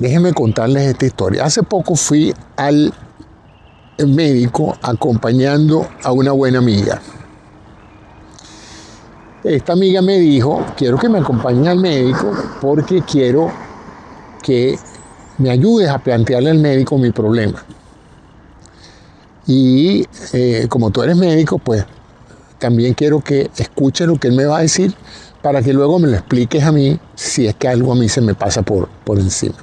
Déjenme contarles esta historia. Hace poco fui al médico acompañando a una buena amiga. Esta amiga me dijo, quiero que me acompañes al médico porque quiero que me ayudes a plantearle al médico mi problema. Y como tú eres médico, pues también quiero que escuches lo que él me va a decir para que luego me lo expliques a mí si es que algo a mí se me pasa por encima.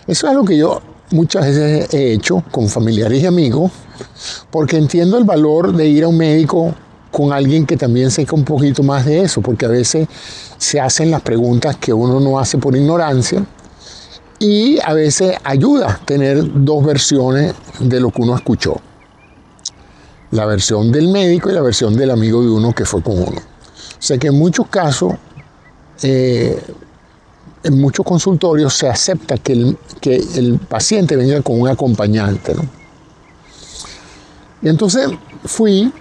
Eso es algo que yo muchas veces he hecho con familiares y amigos porque entiendo el valor de ir a un médico con alguien que también sepa un poquito más de eso, porque a veces se hacen las preguntas que uno no hace por ignorancia y a veces ayuda a tener dos versiones de lo que uno escuchó. La versión del médico y la versión del amigo de uno que fue con uno. O sea que en muchos casos, en muchos consultorios se acepta que el paciente venga con un acompañante, ¿no? Y entonces fui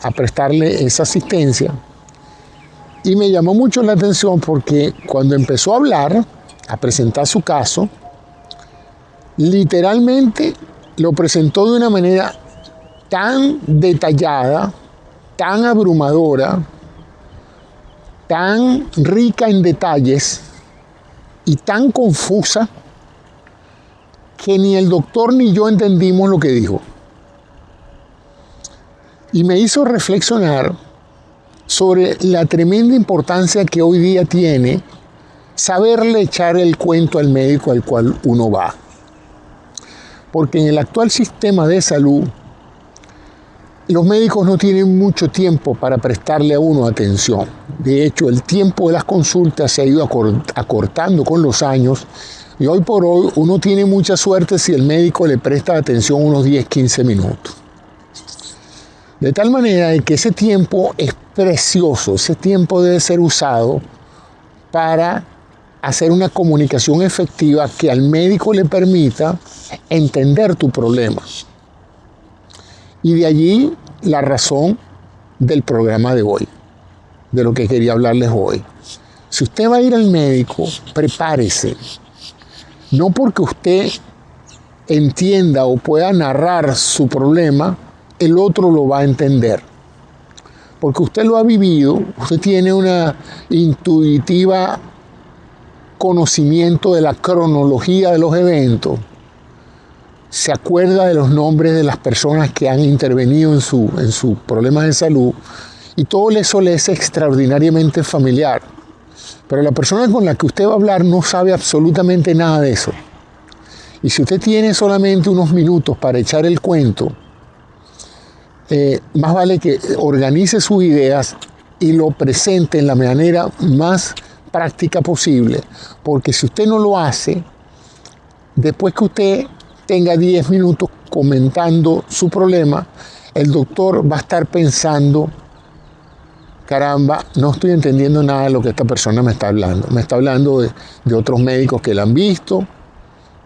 a prestarle esa asistencia y me llamó mucho la atención porque cuando empezó a hablar, a presentar su caso, literalmente lo presentó de una manera tan detallada, tan abrumadora, tan rica en detalles y tan confusa que ni el doctor ni yo entendimos lo que dijo. Y me hizo reflexionar sobre la tremenda importancia que hoy día tiene saberle echar el cuento al médico al cual uno va. Porque en el actual sistema de salud, los médicos no tienen mucho tiempo para prestarle a uno atención. De hecho, el tiempo de las consultas se ha ido acortando con los años y hoy por hoy uno tiene mucha suerte si el médico le presta atención unos 10-15 minutos. De tal manera que ese tiempo es precioso, ese tiempo debe ser usado para hacer una comunicación efectiva que al médico le permita entender tu problema. Y de allí la razón del programa de hoy, de lo que quería hablarles hoy. Si usted va a ir al médico, prepárese. No porque usted entienda o pueda narrar su problema, el otro lo va a entender. Porque usted lo ha vivido, usted tiene una intuitiva conocimiento de la cronología de los eventos, se acuerda de los nombres de las personas que han intervenido en su problema de salud y todo eso le es extraordinariamente familiar. Pero la persona con la que usted va a hablar no sabe absolutamente nada de eso. Y si usted tiene solamente unos minutos para echar el cuento, más vale que organice sus ideas y lo presente en la manera más práctica posible, porque si usted no lo hace, después que usted tenga 10 minutos comentando su problema, el doctor va a estar pensando, caramba, no estoy entendiendo nada de lo que esta persona me está hablando. Me está hablando de otros médicos que la han visto,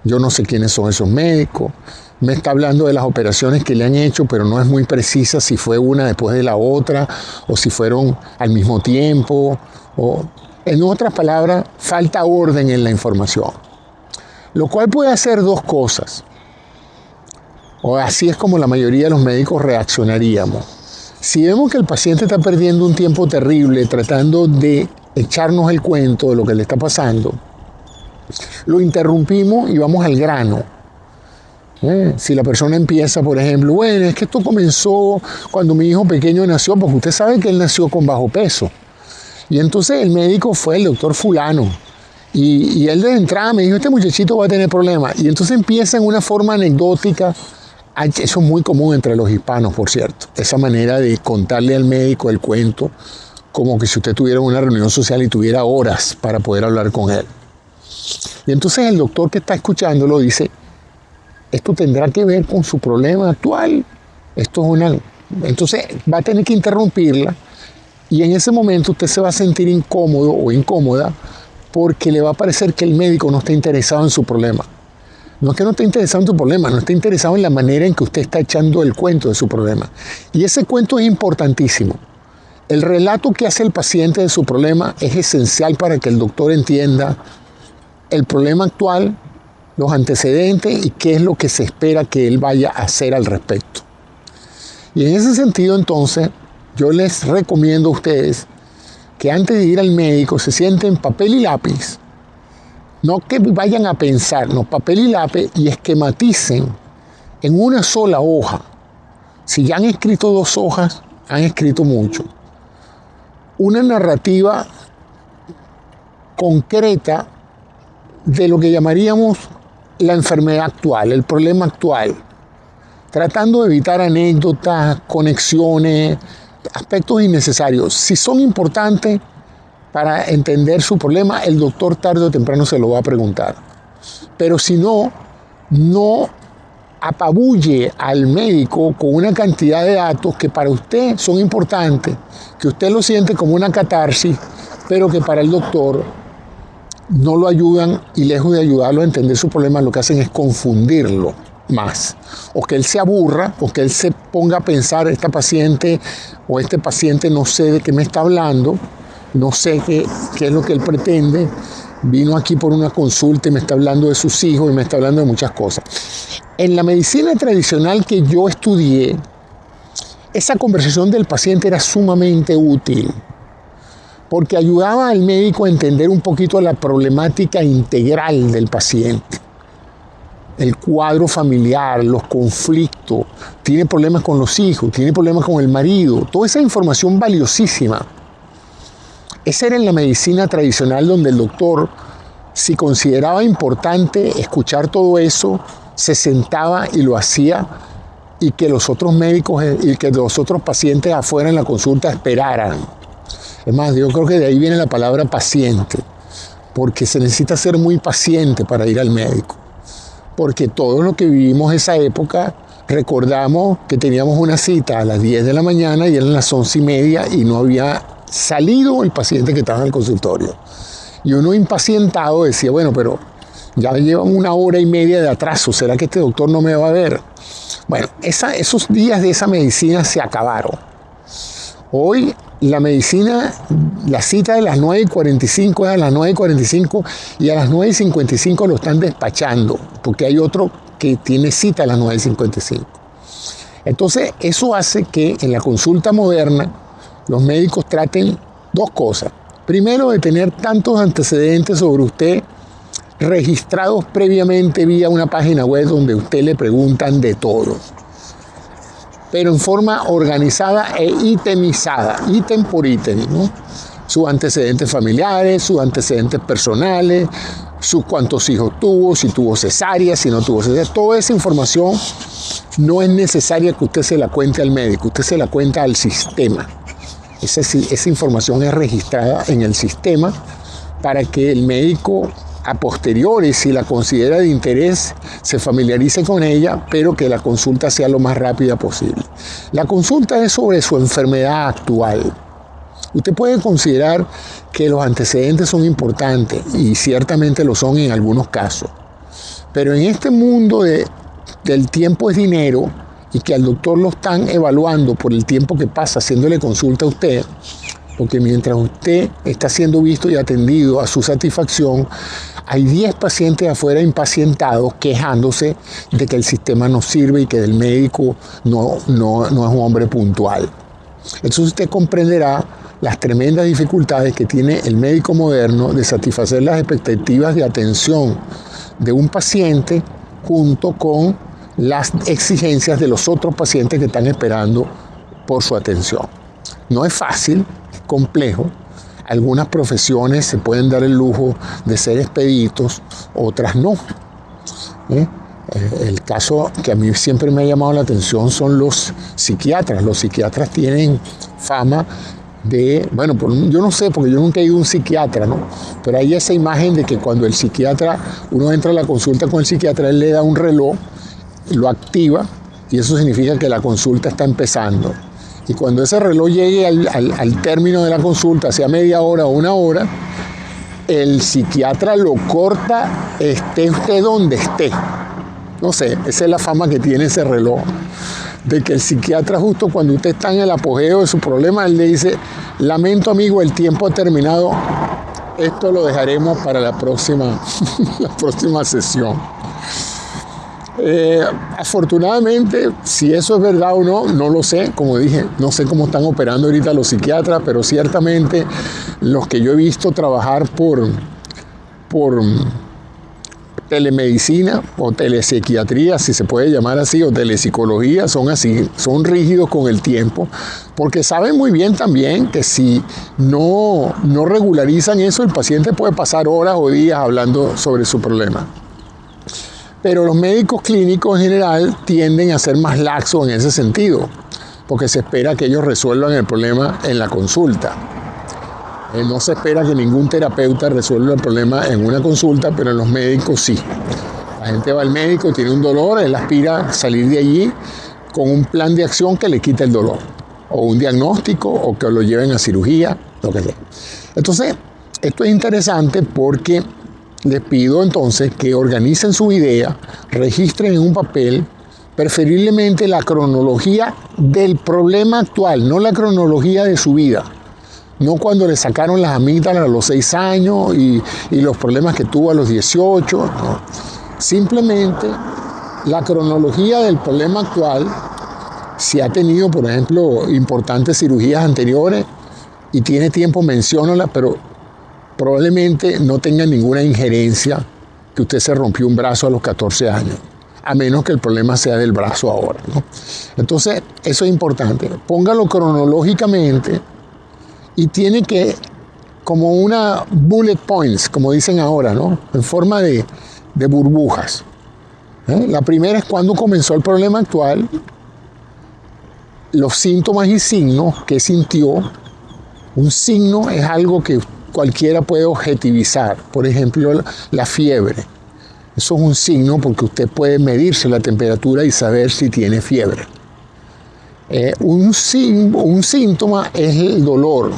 yo no sé quiénes son esos médicos. Me está hablando de las operaciones que le han hecho, pero no es muy precisa si fue una después de la otra o si fueron al mismo tiempo. O, en otras palabras, falta orden en la información. Lo cual puede hacer dos cosas. O así es como la mayoría de los médicos reaccionaríamos. Si vemos que el paciente está perdiendo un tiempo terrible tratando de echarnos el cuento de lo que le está pasando, lo interrumpimos y vamos al grano. Si la persona empieza, por ejemplo, bueno, es que esto comenzó cuando mi hijo pequeño nació, porque usted sabe que él nació con bajo peso. Y entonces el médico fue el doctor fulano. Y él de entrada me dijo, este muchachito va a tener problemas. Y entonces empieza en una forma anecdótica. Eso es muy común entre los hispanos, por cierto. Esa manera de contarle al médico el cuento, como que si usted tuviera una reunión social y tuviera horas para poder hablar con él. Y entonces el doctor que está escuchándolo dice, esto tendrá que ver con su problema actual. Entonces va a tener que interrumpirla y en ese momento usted se va a sentir incómodo o incómoda porque le va a parecer que el médico no está interesado en su problema. No es que no esté interesado en su problema, no está interesado en la manera en que usted está echando el cuento de su problema. Y ese cuento es importantísimo. El relato que hace el paciente de su problema es esencial para que el doctor entienda el problema actual, los antecedentes y qué es lo que se espera que él vaya a hacer al respecto. Y en ese sentido, entonces, yo les recomiendo a ustedes que antes de ir al médico se sienten papel y lápiz. No que vayan a pensar, no, papel y lápiz, y esquematicen en una sola hoja. Si ya han escrito 2 hojas, han escrito mucho. Una narrativa concreta de lo que llamaríamos la enfermedad actual, el problema actual, tratando de evitar anécdotas, conexiones, aspectos innecesarios. Si son importantes para entender su problema, el doctor tarde o temprano se lo va a preguntar. Pero si no, no apabulle al médico con una cantidad de datos que para usted son importantes, que usted lo siente como una catarsis, pero que para el doctor no lo ayudan, y lejos de ayudarlo a entender su problema, lo que hacen es confundirlo más, o que él se aburra, o que él se ponga a pensar, esta paciente o este paciente no sé de qué me está hablando, no sé qué es lo que él pretende, vino aquí por una consulta y me está hablando de sus hijos y me está hablando de muchas cosas. En la medicina tradicional que yo estudié, esa conversación del paciente era sumamente útil, porque ayudaba al médico a entender un poquito la problemática integral del paciente. El cuadro familiar, los conflictos, tiene problemas con los hijos, tiene problemas con el marido, toda esa información valiosísima. Esa era en la medicina tradicional donde el doctor, si consideraba importante escuchar todo eso, se sentaba y lo hacía, y que los otros médicos y que los otros pacientes afuera en la consulta esperaran. Es más, yo creo que de ahí viene la palabra paciente, porque se necesita ser muy paciente para ir al médico. Porque todos los que vivimos esa época recordamos que teníamos una cita a las 10 de la mañana y eran las 11:30 y no había salido el paciente que estaba en el consultorio. Y uno impacientado decía, bueno, pero ya llevan 1 hora y media de atraso, ¿será que este doctor no me va a ver? Bueno, esos días de esa medicina se acabaron. Hoy la medicina, la cita de las 9:45 es a las 9:45 y a las 9:55 lo están despachando, porque hay otro que tiene cita a las 9:55. Entonces, eso hace que en la consulta moderna los médicos traten 2 cosas. Primero, de tener tantos antecedentes sobre usted registrados previamente vía una página web donde usted le preguntan de todo, pero en forma organizada e itemizada, ítem por ítem, ¿no? Sus antecedentes familiares, sus antecedentes personales, sus cuántos hijos tuvo, si tuvo cesárea, si no tuvo cesárea. Toda esa información no es necesaria que usted se la cuente al médico, usted se la cuenta al sistema. Esa información es registrada en el sistema para que el médico a posteriori, si la considera de interés, se familiarice con ella, pero que la consulta sea lo más rápida posible. La consulta es sobre su enfermedad actual. Usted puede considerar que los antecedentes son importantes, y ciertamente lo son en algunos casos. Pero en este mundo del tiempo es dinero, y que al doctor lo están evaluando por el tiempo que pasa haciéndole consulta a usted, porque mientras usted está siendo visto y atendido a su satisfacción, hay 10 pacientes afuera impacientados quejándose de que el sistema no sirve y que el médico no es un hombre puntual. Entonces usted comprenderá las tremendas dificultades que tiene el médico moderno de satisfacer las expectativas de atención de un paciente junto con las exigencias de los otros pacientes que están esperando por su atención. No es fácil, es complejo. Algunas profesiones se pueden dar el lujo de ser expeditos, otras no. El caso que a mí siempre me ha llamado la atención son los psiquiatras. Los psiquiatras tienen fama de, bueno, yo no sé, porque yo nunca he ido a un psiquiatra, ¿no? Pero hay esa imagen de que cuando el psiquiatra, uno entra a la consulta con el psiquiatra, él le da un reloj, lo activa, y eso significa que la consulta está empezando. Y cuando ese reloj llegue al término de la consulta, sea media hora o 1 hora, el psiquiatra lo corta, esté usted donde esté. No sé, esa es la fama que tiene ese reloj, de que el psiquiatra, justo cuando usted está en el apogeo de su problema, él le dice, lamento amigo, el tiempo ha terminado, esto lo dejaremos para la próxima, la próxima sesión. Afortunadamente, si eso es verdad o no, no lo sé. Como dije, no sé cómo están operando ahorita los psiquiatras, pero ciertamente los que yo he visto trabajar por telemedicina o telepsiquiatría, si se puede llamar así, o telepsicología, son así, son rígidos con el tiempo, porque saben muy bien también que si no regularizan eso, el paciente puede pasar horas o días hablando sobre su problema. Pero los médicos clínicos en general tienden a ser más laxos en ese sentido, porque se espera que ellos resuelvan el problema en la consulta. No se espera que ningún terapeuta resuelva el problema en una consulta, pero en los médicos sí. La gente va al médico, tiene un dolor, él aspira a salir de allí con un plan de acción que le quite el dolor, o un diagnóstico, o que lo lleven a cirugía, lo que sea. Entonces, esto es interesante porque les pido entonces que organicen su idea, registren en un papel, preferiblemente la cronología del problema actual, no la cronología de su vida. No cuando le sacaron las amígdalas a los 6 años y los problemas que tuvo a los 18. No. Simplemente la cronología del problema actual, si ha tenido, por ejemplo, importantes cirugías anteriores y tiene tiempo, menciónala, pero probablemente no tenga ninguna injerencia que usted se rompió un brazo a los 14 años, a menos que el problema sea del brazo ahora, ¿no? Entonces, eso es importante. Póngalo cronológicamente. Y tiene que, como una bullet points, como dicen ahora, ¿no? En forma de burbujas. La primera es cuando comenzó el problema actual, los síntomas y signos que sintió. Un signo es algo que cualquiera puede objetivizar. Por ejemplo, la fiebre. Eso es un signo porque usted puede medirse la temperatura y saber si tiene fiebre. Un síntoma es el dolor.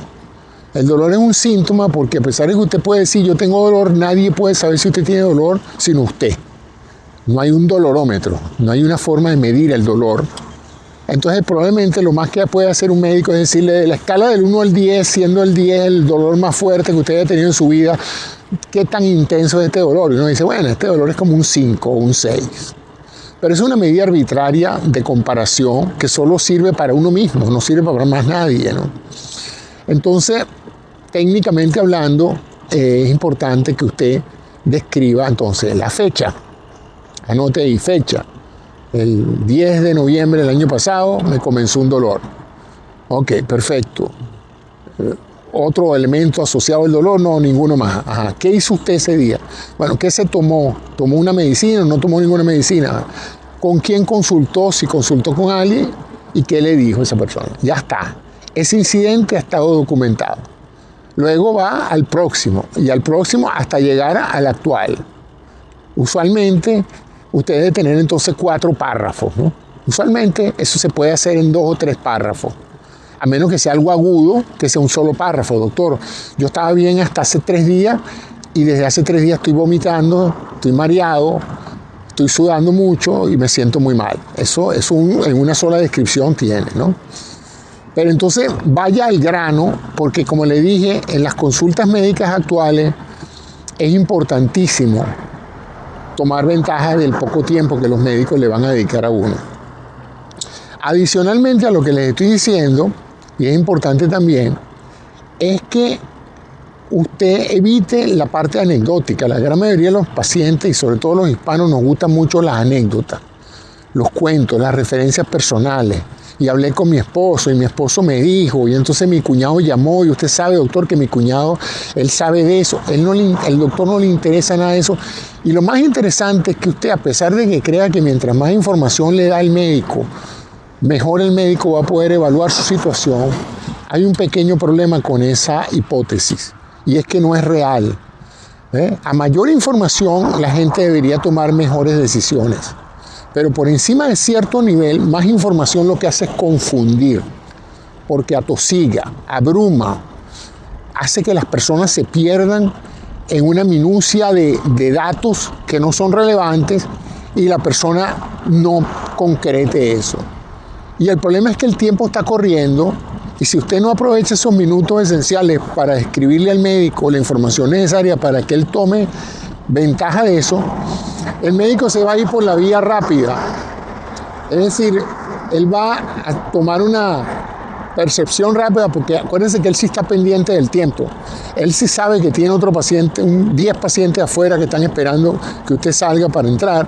El dolor es un síntoma porque a pesar de que usted puede decir yo tengo dolor, nadie puede saber si usted tiene dolor sino usted. No hay un dolorómetro, no hay una forma de medir el dolor. Entonces probablemente lo más que puede hacer un médico es decirle de la escala del 1 al 10, siendo el 10 el dolor más fuerte que usted haya tenido en su vida, ¿qué tan intenso es este dolor? Y uno dice, bueno, este dolor es como un 5 o un 6. Pero es una medida arbitraria de comparación que solo sirve para uno mismo, no sirve para más nadie, ¿no? Entonces, técnicamente hablando, es importante que usted describa entonces la fecha. Anote ahí fecha. El 10 de noviembre del año pasado me comenzó un dolor. Ok, perfecto. ¿Otro elemento asociado al dolor? No, ninguno más. Ajá. ¿Qué hizo usted ese día? Bueno, ¿qué se tomó? ¿Tomó una medicina o no tomó ninguna medicina? ¿Con quién consultó? Si consultó con alguien, ¿y qué le dijo esa persona? Ya está. Ese incidente ha estado documentado. Luego va al próximo, y al próximo hasta llegar al actual. Usualmente, usted debe tener entonces 4 párrafos, ¿no? Usualmente eso se puede hacer en 2 o 3 párrafos. A menos que sea algo agudo, que sea un solo párrafo. Doctor, yo estaba bien hasta hace 3 días y desde hace 3 días estoy vomitando, estoy mareado, estoy sudando mucho y me siento muy mal. Eso en una sola descripción tiene, ¿no? Pero entonces vaya al grano, porque como le dije, en las consultas médicas actuales es importantísimo tomar ventaja del poco tiempo que los médicos le van a dedicar a uno. Adicionalmente a lo que les estoy diciendo, y es importante también, es que usted evite la parte anecdótica. La gran mayoría de los pacientes, y sobre todo los hispanos, nos gustan mucho las anécdotas, los cuentos, las referencias personales. Y hablé con mi esposo, y mi esposo me dijo, y entonces mi cuñado llamó, y usted sabe, doctor, que mi cuñado, él sabe de eso. El doctor no le interesa nada de eso. Y lo más interesante es que usted, a pesar de que crea que mientras más información le da el médico, mejor el médico va a poder evaluar su situación, hay un pequeño problema con esa hipótesis, y es que no es real. A mayor información, la gente debería tomar mejores decisiones. Pero por encima de cierto nivel, más información lo que hace es confundir, porque atosiga, abruma, hace que las personas se pierdan en una minucia de datos que no son relevantes y la persona no concrete eso. Y el problema es que el tiempo está corriendo Y si usted no aprovecha esos minutos esenciales para escribirle al médico la información necesaria para que él tome ventaja de eso, el médico se va a ir por la vía rápida. Es decir, él va a tomar una percepción rápida, porque acuérdense que él sí está pendiente del tiempo. Él sí sabe que tiene otro paciente, 10 pacientes afuera que están esperando que usted salga para entrar,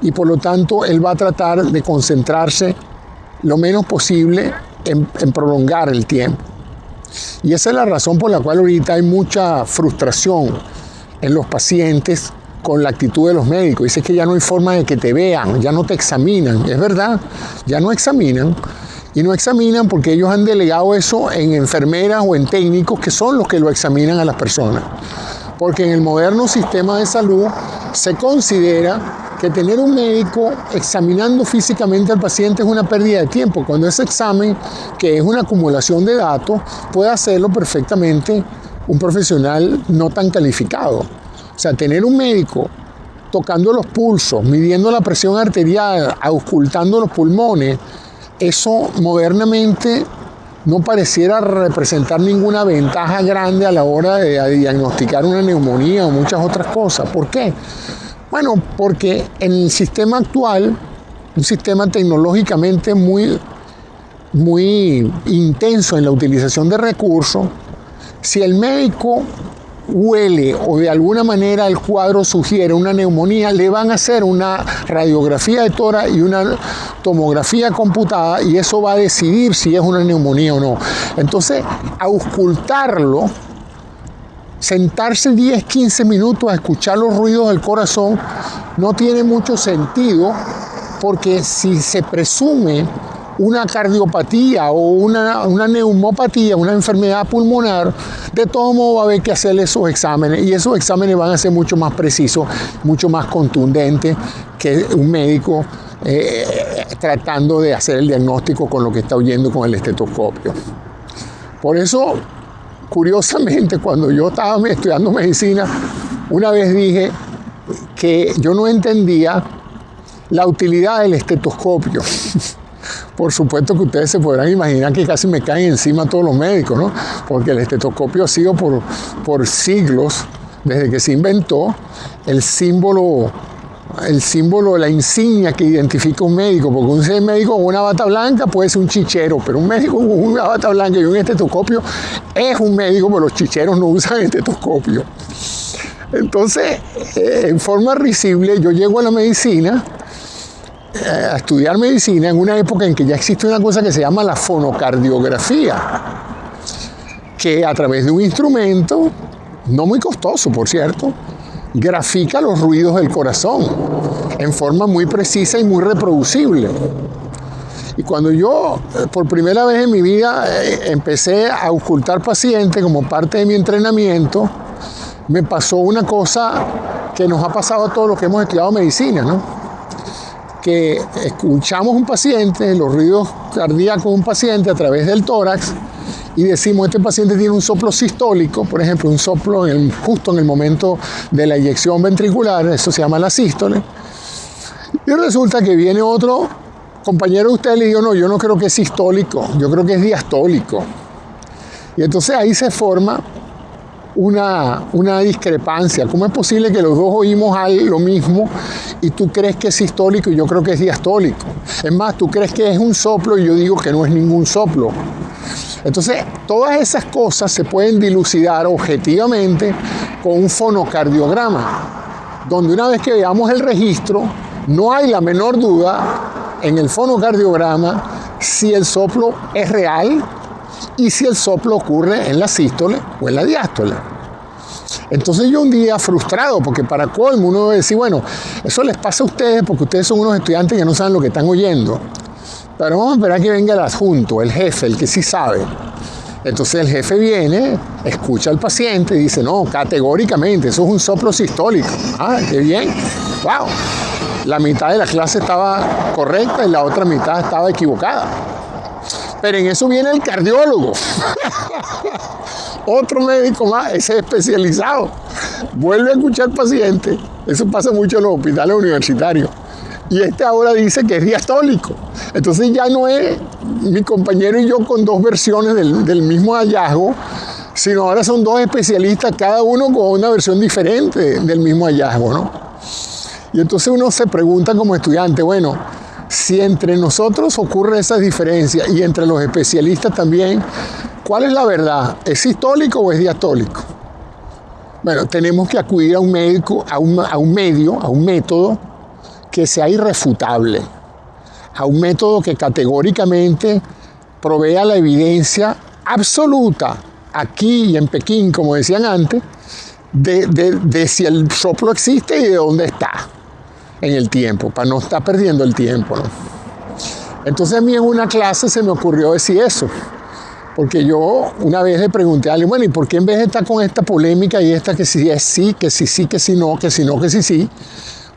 y por lo tanto él va a tratar de concentrarse lo menos posible en prolongar el tiempo. Y esa es la razón por la cual ahorita hay mucha frustración en los pacientes con la actitud de los médicos. Dice que ya no hay forma de que te vean, ya no te examinan. Es verdad, ya no examinan. Y no examinan porque ellos han delegado eso en enfermeras o en técnicos que son los que lo examinan a las personas. Porque en el moderno sistema de salud se considera que tener un médico examinando físicamente al paciente es una pérdida de tiempo, cuando ese examen, que es una acumulación de datos, puede hacerlo perfectamente un profesional no tan calificado. O sea, tener un médico tocando los pulsos, midiendo la presión arterial, auscultando los pulmones, eso modernamente no pareciera representar ninguna ventaja grande a la hora de diagnosticar una neumonía o muchas otras cosas. ¿Por qué? Bueno, porque en el sistema actual, un sistema tecnológicamente muy intenso en la utilización de recursos, si el médico huele o de alguna manera el cuadro sugiere una neumonía, le van a hacer una radiografía de tórax y una tomografía computada, y eso va a decidir si es una neumonía o no. Entonces, auscultarlo, sentarse 10, 15 minutos a escuchar los ruidos del corazón no tiene mucho sentido, porque si se presume una cardiopatía o una neumopatía, una enfermedad pulmonar, de todo modo va a haber que hacer esos exámenes, y esos exámenes van a ser mucho más precisos, mucho más contundentes que un médico tratando de hacer el diagnóstico con lo que está oyendo con el estetoscopio. Por eso, curiosamente, cuando yo estaba estudiando medicina, una vez dije que yo no entendía la utilidad del estetoscopio. Por supuesto que ustedes se podrán imaginar que casi me caen encima todos los médicos, ¿no? Porque el estetoscopio ha sido por siglos, desde que se inventó, el símbolo, la insignia que identifica un médico. Porque un médico con una bata blanca puede ser un chichero, pero un médico con una bata blanca y un estetoscopio es un médico, pero los chicheros no usan estetoscopio. Entonces, en forma risible, yo llego a la medicina, a estudiar medicina en una época en que ya existe una cosa que se llama la fonocardiografía, que a través de un instrumento, no muy costoso por cierto, grafica los ruidos del corazón en forma muy precisa y muy reproducible. Y cuando yo por primera vez en mi vida empecé a auscultar pacientes como parte de mi entrenamiento, me pasó una cosa que nos ha pasado a todos los que hemos estudiado medicina, ¿no? Que escuchamos un paciente, los ruidos cardíacos de un paciente a través del tórax, y decimos, este paciente tiene un soplo sistólico, por ejemplo, un soplo justo en el momento de la eyección ventricular, eso se llama la sístole, y resulta que viene otro compañero de usted y le digo, no, yo no creo que es sistólico, yo creo que es diastólico. Y entonces ahí se forma una discrepancia. ¿Cómo es posible que los dos oímos lo mismo y tú crees que es sistólico y yo creo que es diastólico? Es más, tú crees que es un soplo y yo digo que no es ningún soplo. Entonces, todas esas cosas se pueden dilucidar objetivamente con un fonocardiograma, donde una vez que veamos el registro, no hay la menor duda en el fonocardiograma si el soplo es real y si el soplo ocurre en la sístole o en la diástole. Entonces yo un día frustrado, porque para colmo uno debe decir, bueno, eso les pasa a ustedes porque ustedes son unos estudiantes que no saben lo que están oyendo. Pero vamos a esperar que venga el adjunto, el jefe, el que sí sabe. Entonces el jefe viene, escucha al paciente y dice, no, categóricamente, eso es un soplo sistólico. Ah, qué bien. Wow. La mitad de la clase estaba correcta y la otra mitad estaba equivocada. Pero en eso viene el cardiólogo. Otro médico más, ese es especializado. Vuelve a escuchar al paciente. Eso pasa mucho en los hospitales universitarios. Y este ahora dice que es diastólico. Entonces ya no es mi compañero y yo con dos versiones del mismo hallazgo, sino ahora son dos especialistas, cada uno con una versión diferente del mismo hallazgo, ¿no? Y entonces uno se pregunta como estudiante, bueno, si entre nosotros ocurre esa diferencia y entre los especialistas también, ¿cuál es la verdad? ¿Es sistólico o es diastólico? Bueno, tenemos que acudir a un médico, a un método que sea irrefutable, a un método que categóricamente provea la evidencia absoluta, aquí y en Pekín, como decían antes, de si el soplo existe y de dónde está en el tiempo, para no estar perdiendo el tiempo, ¿no? Entonces a mí en una clase se me ocurrió decir eso, porque yo una vez le pregunté a alguien, bueno, ¿y por qué en vez de estar con esta polémica y esta que si es sí, que si sí, que si no, que si no, que si sí,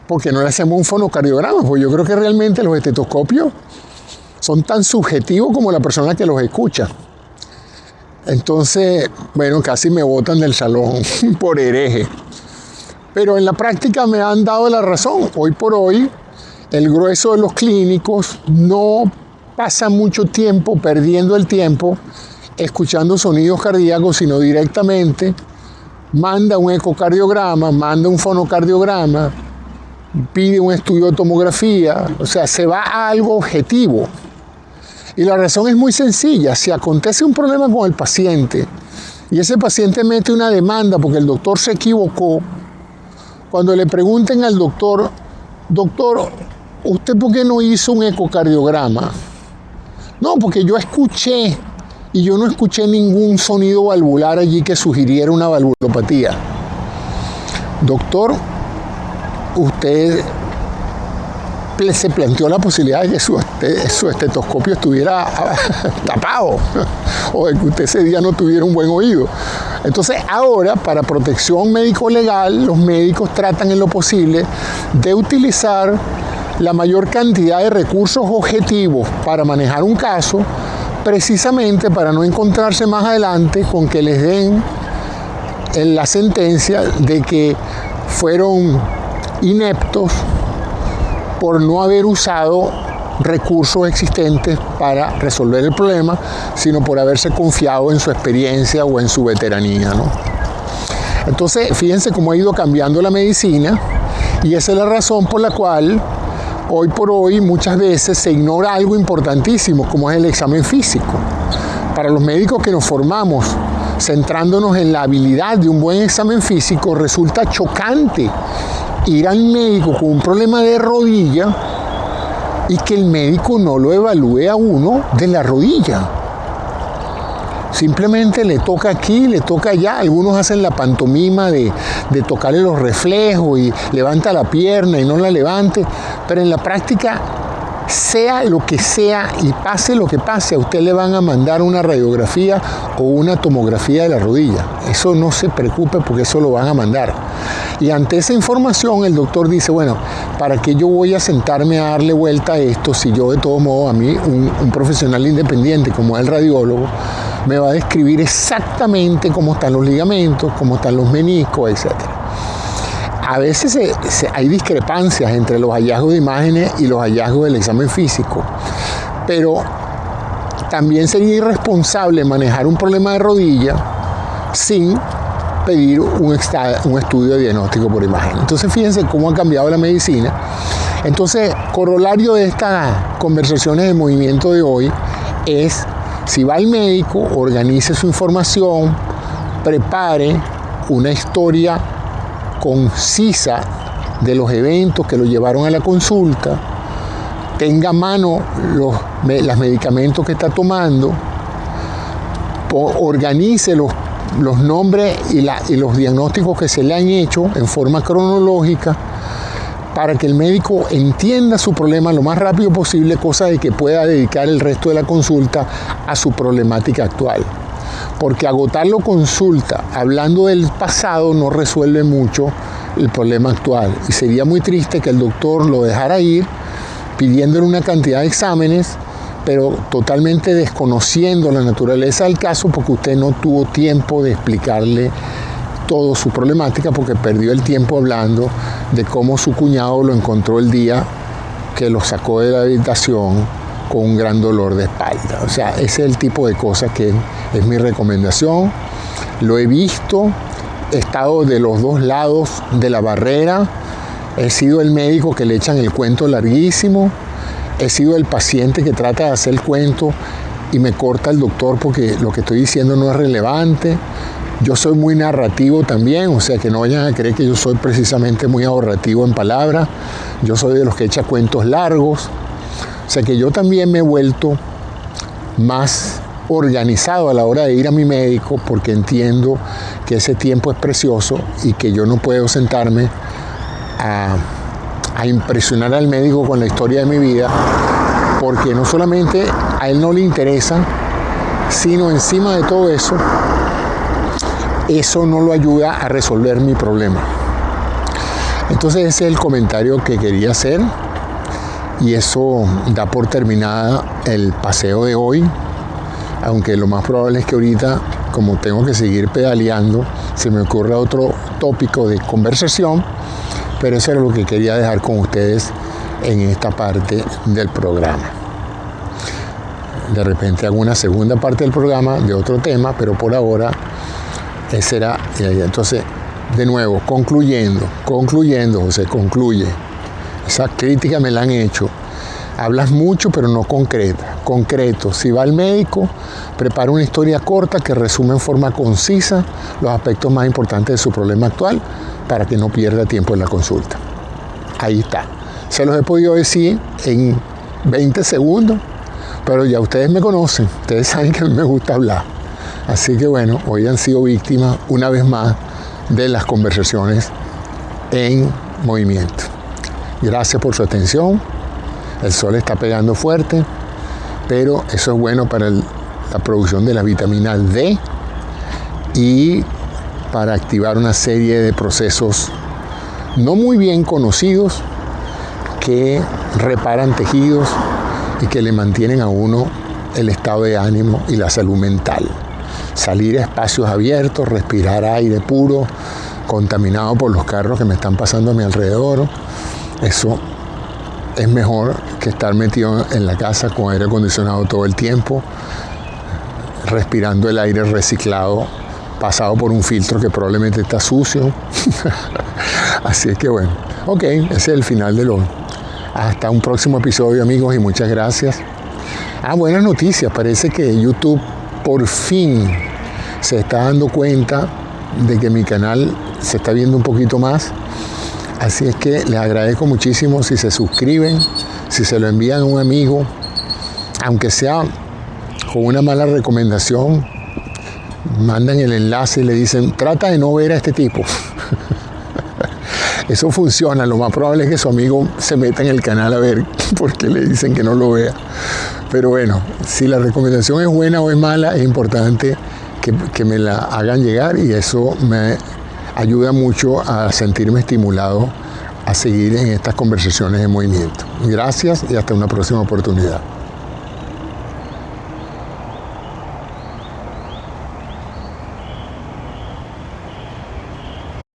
¿por qué no le hacemos un fonocardiograma? Pues yo creo que realmente los estetoscopios son tan subjetivos como la persona que los escucha. Entonces, bueno, casi me botan del salón por hereje. Pero en la práctica me han dado la razón. Hoy por hoy, el grueso de los clínicos no pasa mucho tiempo perdiendo el tiempo escuchando sonidos cardíacos, sino directamente manda un ecocardiograma, manda un fonocardiograma, pide un estudio de tomografía, o sea, se va a algo objetivo. Y la razón es muy sencilla. Si acontece un problema con el paciente y ese paciente mete una demanda porque el doctor se equivocó, cuando le pregunten al doctor, doctor, ¿usted por qué no hizo un ecocardiograma? No, porque yo escuché y yo no escuché ningún sonido valvular allí que sugiriera una valvulopatía. Doctor, usted se planteó la posibilidad de que su estetoscopio estuviera tapado o de que usted ese día no tuviera un buen oído. Entonces ahora, para protección médico-legal, los médicos tratan en lo posible de utilizar la mayor cantidad de recursos objetivos para manejar un caso, precisamente para no encontrarse más adelante con que les den en la sentencia de que fueron ineptos por no haber usado recursos existentes para resolver el problema, sino por haberse confiado en su experiencia o en su veteranía, ¿no? Entonces, fíjense cómo ha ido cambiando la medicina, y esa es la razón por la cual hoy por hoy muchas veces se ignora algo importantísimo, como es el examen físico. Para los médicos que nos formamos centrándonos en la habilidad de un buen examen físico, resulta chocante ir al médico con un problema de rodilla y que el médico no lo evalúe a uno de la rodilla. Simplemente le toca aquí, le toca allá. Algunos hacen la pantomima de tocarle los reflejos y levanta la pierna y no la levante, pero en la práctica, sea lo que sea y pase lo que pase, a usted le van a mandar una radiografía o una tomografía de la rodilla. Eso no se preocupe, porque eso lo van a mandar. Y ante esa información el doctor dice, bueno, ¿para qué yo voy a sentarme a darle vuelta a esto si yo de todo modo, a mí un profesional independiente como es el radiólogo me va a describir exactamente cómo están los ligamentos, cómo están los meniscos, etc.? A veces hay discrepancias entre los hallazgos de imágenes y los hallazgos del examen físico, pero también sería irresponsable manejar un problema de rodilla sin pedir un estudio de diagnóstico por imagen. Entonces fíjense cómo ha cambiado la medicina. Entonces, corolario de estas conversaciones de movimiento de hoy es, si va al médico, organice su información, prepare una historia concisa de los eventos que lo llevaron a la consulta, tenga a mano los medicamentos que está tomando, organice los nombres y los diagnósticos que se le han hecho en forma cronológica para que el médico entienda su problema lo más rápido posible, cosa de que pueda dedicar el resto de la consulta a su problemática actual. Porque agotarlo consulta hablando del pasado no resuelve mucho el problema actual. Y sería muy triste que el doctor lo dejara ir pidiéndole una cantidad de exámenes, pero totalmente desconociendo la naturaleza del caso, porque usted no tuvo tiempo de explicarle toda su problemática, porque perdió el tiempo hablando de cómo su cuñado lo encontró el día que lo sacó de la habitación con un gran dolor de espalda. O sea, ese es el tipo de cosas que es mi recomendación. Lo he visto, he estado de los dos lados de la barrera, he sido el médico que le echan el cuento larguísimo, he sido el paciente que trata de hacer el cuento y me corta el doctor porque lo que estoy diciendo no es relevante. Yo soy muy narrativo también, o sea que no vayan a creer que yo soy precisamente muy ahorrativo en palabras. Yo soy de los que echa cuentos largos. O sea que yo también me he vuelto más organizado a la hora de ir a mi médico porque entiendo que ese tiempo es precioso y que yo no puedo sentarme a impresionar al médico con la historia de mi vida, porque no solamente a él no le interesa, sino encima de todo eso, eso no lo ayuda a resolver mi problema. Entonces ese es el comentario que quería hacer y eso da por terminada el paseo de hoy, aunque lo más probable es que ahorita, como tengo que seguir pedaleando, se me ocurra otro tópico de conversación, pero eso era lo que quería dejar con ustedes en esta parte del programa. De repente hago una segunda parte del programa de otro tema, pero por ahora ese era. Entonces, de nuevo, concluyendo, José, concluye. Esa crítica me la han hecho. Hablas mucho, pero no concreto. Si va al médico, prepara una historia corta que resume en forma concisa los aspectos más importantes de su problema actual para que no pierda tiempo en la consulta. Ahí está. Se los he podido decir en 20 segundos, pero ya ustedes me conocen. Ustedes saben que a mí me gusta hablar. Así que bueno, hoy han sido víctimas una vez más de las conversaciones en movimiento. Gracias por su atención. El sol está pegando fuerte, pero eso es bueno para la producción de la vitamina D y para activar una serie de procesos no muy bien conocidos que reparan tejidos y que le mantienen a uno el estado de ánimo y la salud mental. Salir a espacios abiertos, respirar aire puro, contaminado por los carros que me están pasando a mi alrededor, eso es mejor que estar metido en la casa con aire acondicionado todo el tiempo, respirando el aire reciclado, pasado por un filtro que probablemente está sucio. Así es que bueno, ok, ese es el final de hoy. Hasta un próximo episodio, amigos, y muchas gracias. Buenas noticias, parece que YouTube por fin se está dando cuenta de que mi canal se está viendo un poquito más. Así es que les agradezco muchísimo si se suscriben, si se lo envían a un amigo, aunque sea con una mala recomendación, mandan el enlace y le dicen, trata de no ver a este tipo. Eso funciona, lo más probable es que su amigo se meta en el canal a ver porque le dicen que no lo vea. Pero bueno, si la recomendación es buena o es mala, es importante que me la hagan llegar y eso me ayuda mucho a sentirme estimulado a seguir en estas conversaciones en movimiento. Gracias y hasta una próxima oportunidad.